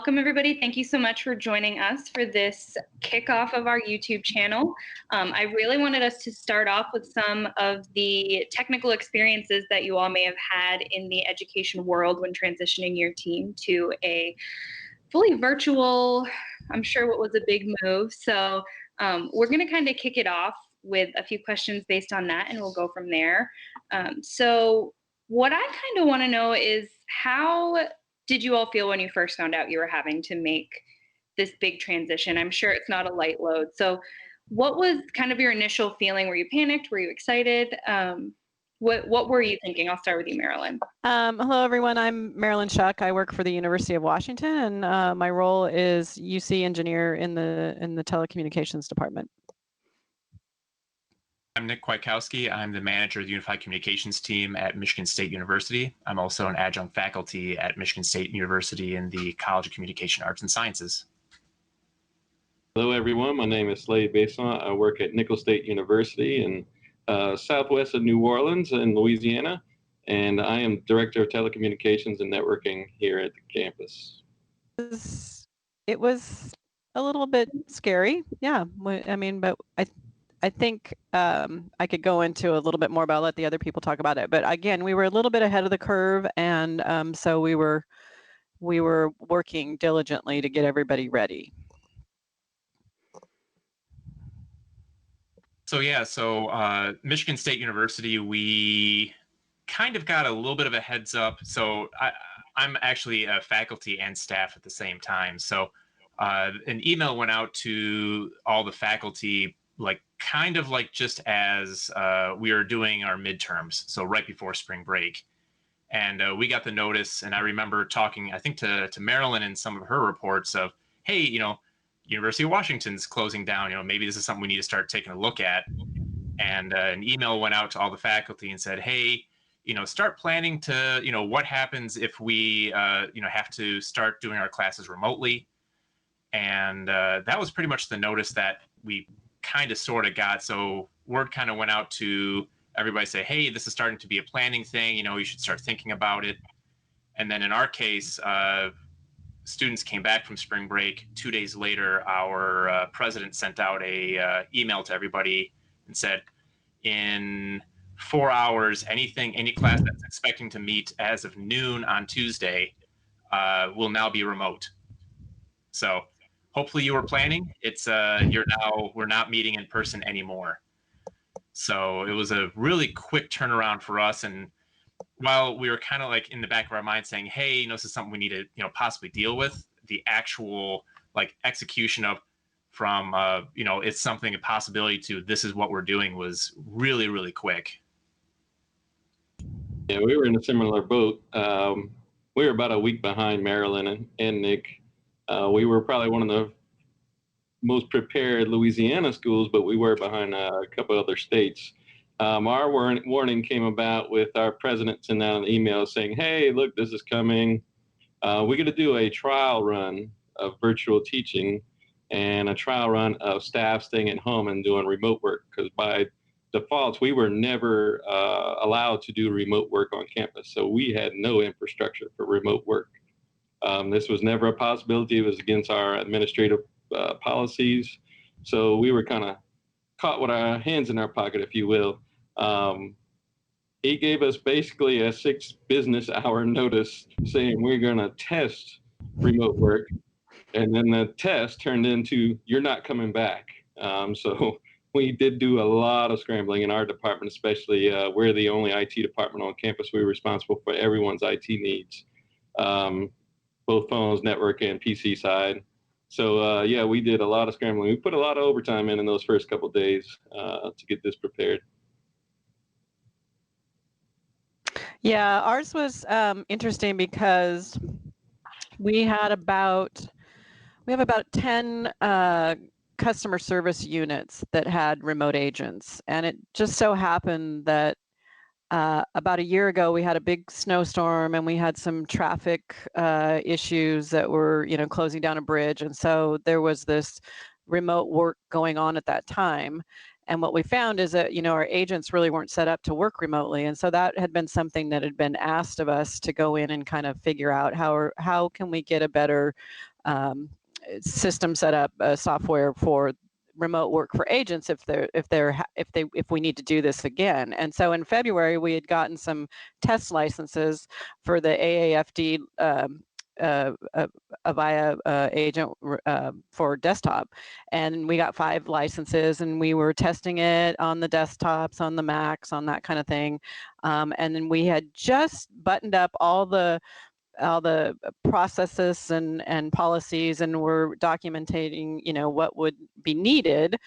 welcome everybody. Thank you so much for joining us for this kickoff of our YouTube channel. I really wanted us to start off with some of the technical experiences that you all may have had in the education world when transitioning your team to a fully virtual, I'm sure what was a big move. So we're gonna kind of kick it off with a few questions based on that, and we'll go from there. So what I kind of want to know is, how did you all feel when you first found out you were having to make this big transition? I'm sure it's not a light load. So what was kind of your initial feeling? Were you panicked? Were you excited? What were you thinking? I'll start with you, Marilyn. Hello, everyone. I'm Marilyn Shuck. I work for the University of Washington, and my role is UC engineer in the telecommunications department. I'm Nick Kwiatkowski. I'm the manager of the Unified Communications team at Michigan State University. I'm also an adjunct faculty at Michigan State University in the College of Communication Arts and Sciences. Hello, everyone. My name is Slade Besson. I work at Nicholls State University in southwest of New Orleans in Louisiana, and I am Director of Telecommunications and Networking here at the campus. It was a little bit scary, yeah. I mean, but I think I could go into a little bit more, but I'll let the other people talk about it. But again, we were a little bit ahead of the curve, and so we were working diligently to get everybody ready. So yeah, Michigan State University, we kind of got a little bit of a heads up. So I'm actually a faculty and staff at the same time. So an email went out to all the faculty, kind of just as we were doing our midterms, so right before spring break. And we got the notice, and I remember talking, I think, to Marilyn in some of her reports of, hey, University of Washington's closing down, maybe this is something we need to start taking a look at. And an email went out to all the faculty and said, hey, start planning to, what happens if we, have to start doing our classes remotely. And that was pretty much the notice that we kind of sort of got. So word kind of went out to everybody, say, hey, this is starting to be a planning thing, you should start thinking about it. And then in our case, students came back from spring break. 2 days later, our president sent out a email to everybody and said, in 4 hours, any class that's expecting to meet as of noon on Tuesday will now be remote. So hopefully you were planning. It's we're not meeting in person anymore. So it was a really quick turnaround for us. And while we were kind of in the back of our mind saying, hey, this is something we need to, possibly deal with, the actual execution of from, it's something, a possibility to this is what we're doing was really, really quick. Yeah, we were in a similar boat. We were about a week behind Marilyn and Nick. We were probably one of the most prepared Louisiana schools, but we were behind a couple other states. Our warning came about with our president sending out an email saying, hey, look, this is coming. We're going to do a trial run of virtual teaching and a trial run of staff staying at home and doing remote work, because by default, we were never allowed to do remote work on campus. So we had no infrastructure for remote work. This was never a possibility. It was against our administrative policies. So we were kind of caught with our hands in our pocket, if you will. He gave us basically a 6 business hour notice saying we're going to test remote work. And then the test turned into, you're not coming back. So we did do a lot of scrambling in our department, especially we're the only IT department on campus. We're responsible for everyone's IT needs, both phones, network, and PC side. So yeah, we did a lot of scrambling. We put a lot of overtime in those first couple of days to get this prepared. Yeah, ours was interesting because we have about 10 customer service units that had remote agents, and it just so happened that about a year ago we had a big snowstorm and we had some traffic issues that were, closing down a bridge, and so there was this remote work going on at that time. And what we found is that, our agents really weren't set up to work remotely. And so that had been something that had been asked of us to go in and kind of figure out how can we get a better system set up, software for remote work for agents if we need to do this again. And so in February we had gotten some test licenses for the AAFD Avaya agent for desktop, and we got 5 licenses, and we were testing it on the desktops, on the Macs, on that kind of thing. And then we had just buttoned up all the processes and policies, and we're documenting, what would be needed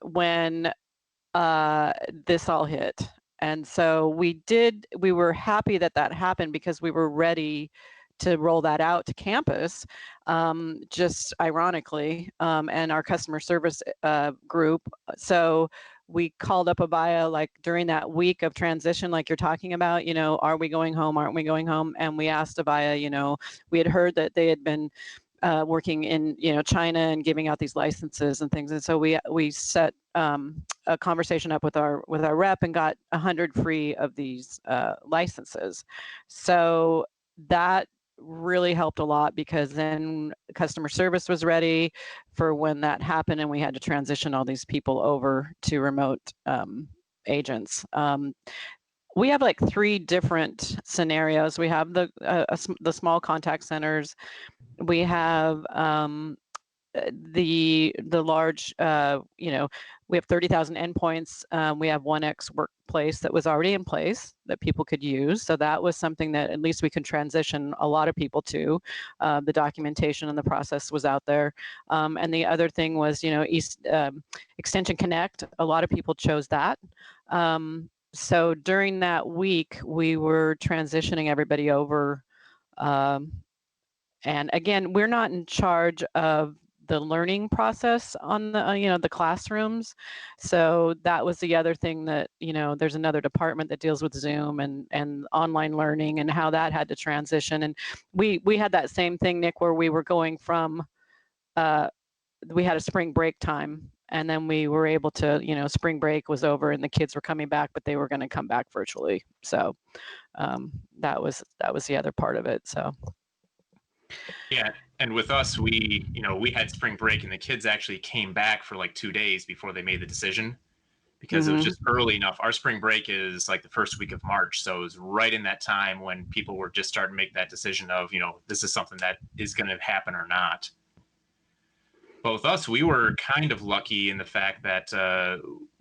when this all hit. And so we were happy that happened, because we were ready to roll that out to campus, just ironically, and our customer service group. So we called up Avaya like during that week of transition, like you're talking about, are we going home? Aren't we going home? And we asked Avaya, we had heard that they had been working in, China and giving out these licenses and things. And so we set a conversation up with our rep and got 100 free of these licenses. So that really helped a lot, because then customer service was ready for when that happened and we had to transition all these people over to remote agents. We have like 3 different scenarios. We have the small contact centers. We have the large, we have 30,000 endpoints. We have 1X workplace that was already in place that people could use. So that was something that at least we could transition a lot of people to. The documentation and the process was out there. And the other thing was, Extension Connect. A lot of people chose that. So during that week, we were transitioning everybody over. And again, we're not in charge of the learning process on the, the classrooms. So that was the other thing that, there's another department that deals with Zoom and online learning and how that had to transition. And we had that same thing, Nick, where we were going from, we had a spring break time, and then we were able to, spring break was over and the kids were coming back, but they were going to come back virtually. So that was the other part of it. So. Yeah, and with us, we had spring break, and the kids actually came back for like 2 days before they made the decision, because it was just early enough. Our spring break is like the first week of March, so it was right in that time when people were just starting to make that decision of, this is something that is going to happen or not. But with us, we were kind of lucky in the fact that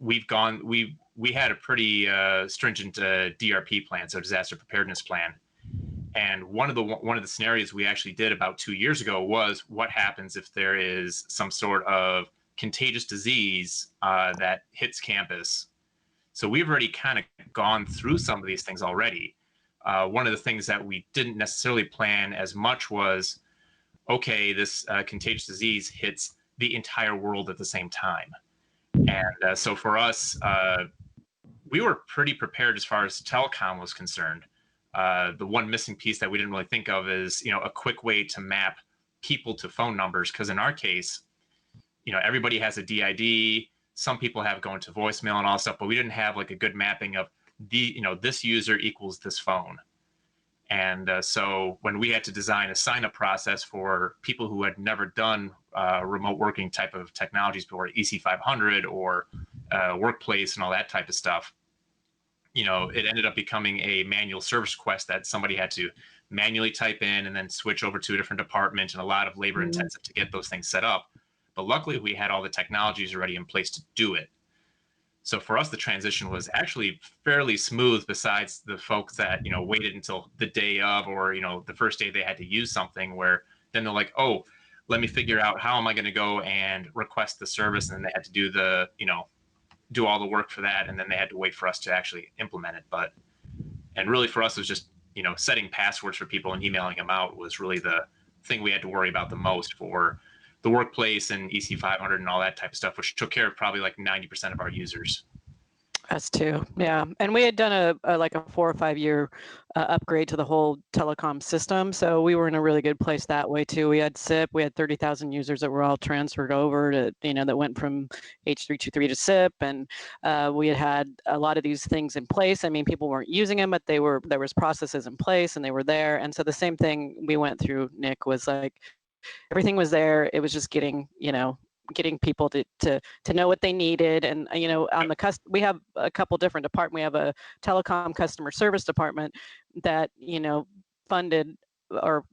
we had a pretty stringent DRP plan, so disaster preparedness plan. And one of the scenarios we actually did about 2 years ago was, what happens if there is some sort of contagious disease that hits campus? So we've already kind of gone through some of these things already. One of the things that we didn't necessarily plan as much was, okay, this contagious disease hits the entire world at the same time. And so for us, we were pretty prepared as far as telecom was concerned. The one missing piece that we didn't really think of is, a quick way to map people to phone numbers. Because in our case, everybody has a DID. Some people have going to voicemail and all stuff, but we didn't have like a good mapping of this user equals this phone. And so when we had to design a sign-up process for people who had never done remote working type of technologies before, EC500 or workplace and all that type of stuff, it ended up becoming a manual service request that somebody had to manually type in and then switch over to a different department, and a lot of labor intensive to get those things set up. But luckily we had all the technologies already in place to do it. So for us, the transition was actually fairly smooth, besides the folks that, waited until the day of, or, the first day they had to use something, where then they're like, oh, let me figure out how am I going to go and request the service. And then they had to do do all the work for that, and then they had to wait for us to actually implement it. And really for us, it was just, setting passwords for people and emailing them out was really the thing we had to worry about the most for the workplace and EC500 and all that type of stuff, which took care of probably like 90% of our users. Us too, yeah. And we had done a 4 or 5 year upgrade to the whole telecom system, so we were in a really good place that way too. We had SIP, we had 30,000 users that were all transferred over to, that went from H323 to SIP, and we had a lot of these things in place. I mean, people weren't using them, but there was processes in place and they were there. And so the same thing we went through, Nick, was like, everything was there. It was just getting, getting people to know what they needed. And, on the we have a couple different departments. We have a telecom customer service department that, funded or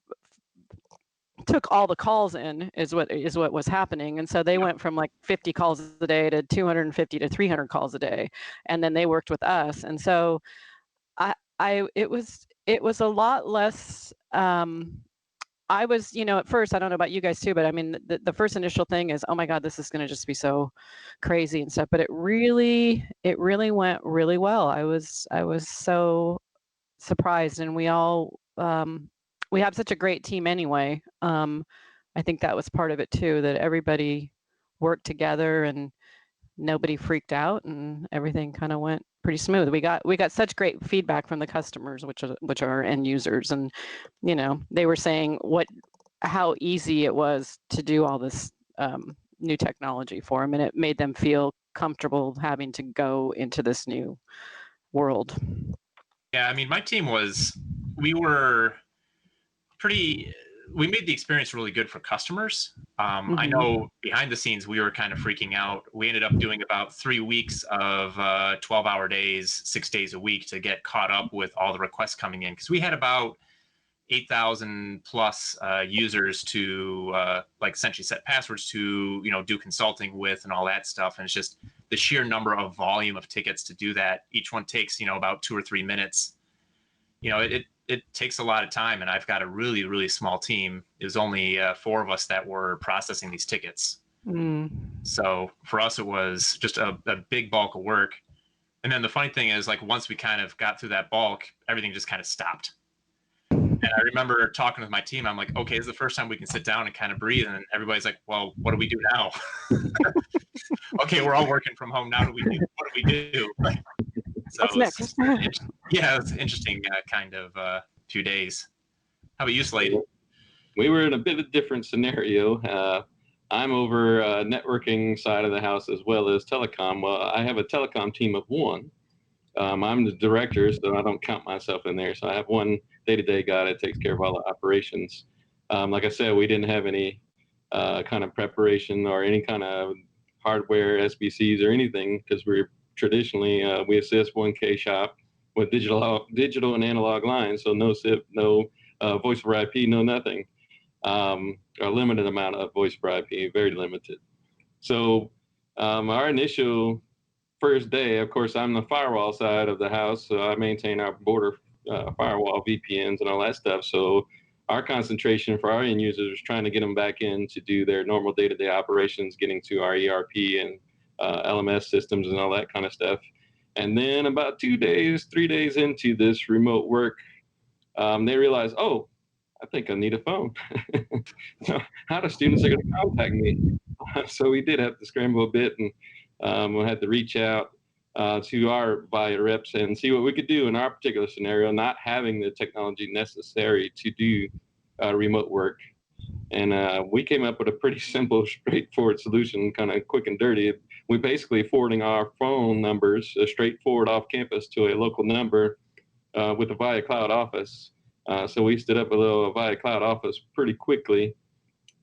took all the calls in is what was happening. And so they went from like 50 calls a day to 250 to 300 calls a day. And then they worked with us. And so it was a lot less, I was, at first, I don't know about you guys too, but I mean, the first initial thing is, oh my God, this is going to just be so crazy and stuff. But it really went really well. I was so surprised, and we all, we have such a great team anyway. I think that was part of it too, that everybody worked together and nobody freaked out, and everything kind of went pretty smooth. We got such great feedback from the customers, which are our end users, and they were saying how easy it was to do all this new technology for them, and it made them feel comfortable having to go into this new world. Yeah, I mean, my team we made the experience really good for customers. I know behind the scenes, we were kind of freaking out. We ended up doing about 3 weeks of 12-hour days, 6 days a week to get caught up with all the requests coming in. Because we had about 8,000 plus users to essentially set passwords to, do consulting with and all that stuff. And it's just the sheer number of volume of tickets to do that. Each one takes, about 2 or 3 minutes. It takes a lot of time, and I've got a really, really small team. It was only 4 of us that were processing these tickets. So for us, it was just a big bulk of work. And then the funny thing is, once we kind of got through that bulk, everything just kind of stopped. And I remember talking with my team. I'm like, okay, this is the first time we can sit down and kind of breathe. And everybody's like, well, what do we do now? Okay, we're all working from home now. What do we do? So what's next? Yeah, it was an interesting kind of few days. How about you, Slade? We were in a bit of a different scenario. I'm over networking side of the house as well as telecom. Well, I have a telecom team of 1. I'm the director, so I don't count myself in there. So I have one day-to-day guy that takes care of all the operations. Like I said, we didn't have any kind of preparation or any kind of hardware SBCs or anything, because we're traditionally, we assist 1K shop with digital and analog lines. So no SIP, no voice over IP, no nothing. A limited amount of voice over IP, very limited. So our initial first day, of course, I'm the firewall side of the house, so I maintain our border firewall, VPNs, and all that stuff. So our concentration for our end users is trying to get them back in to do their normal day-to-day operations, getting to our ERP and LMS systems and all that kind of stuff. And then about 3 days into this remote work, they realized, oh, I think I need a phone. So how the students are going to contact me? So we did have to scramble a bit, and we had to reach out to our buyer reps and see what we could do in our particular scenario, not having the technology necessary to do remote work. And we came up with a pretty simple, straightforward solution, kind of quick and dirty. We basically forwarding our phone numbers straight forward off campus to a local number with a Via Cloud office. So we stood up a little Via Cloud office pretty quickly,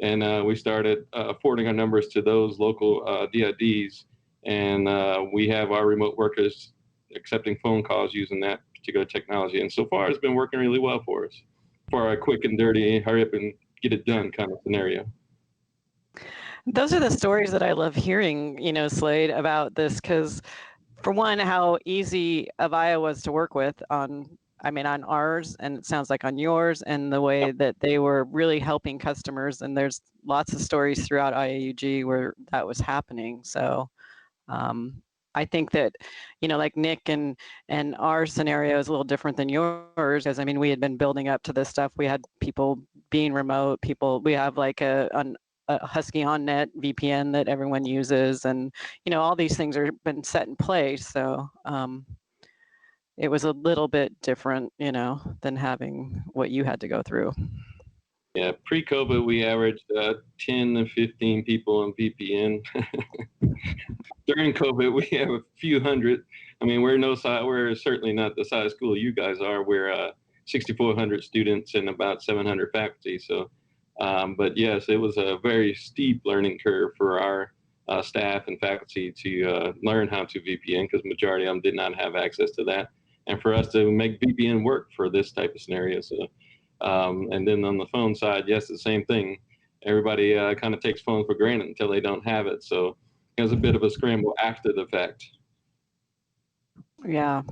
and we started forwarding our numbers to those local DIDs. And we have our remote workers accepting phone calls using that particular technology. And so far, it's been working really well for us for a quick and dirty, hurry up and get it done kind of scenario. Those are the stories that I love hearing, Slade, about this, because for one, how easy Avaya was to work with on ours, and it sounds like on yours, and the way that they were really helping customers. And there's lots of stories throughout IAUG where that was happening. So I think that, like Nick and our scenario is a little different than yours, because we had been building up to this stuff. We had people being remote, we have like a Husky OnNet VPN that everyone uses, and all these things are been set in place. So it was a little bit different, than having what you had to go through. Yeah, pre-COVID, we averaged 10 to 15 people on VPN. During COVID, we have a few hundred. We're certainly not the size school you guys are. We're 6,400 students and about 700 faculty. So But yes, it was a very steep learning curve for our staff and faculty to learn how to VPN, because majority of them did not have access to that, and for us to make VPN work for this type of scenario. So, and then on the phone side, yes, the same thing. Everybody kind of takes phones for granted until they don't have it. So it was a bit of a scramble after the fact. Yeah.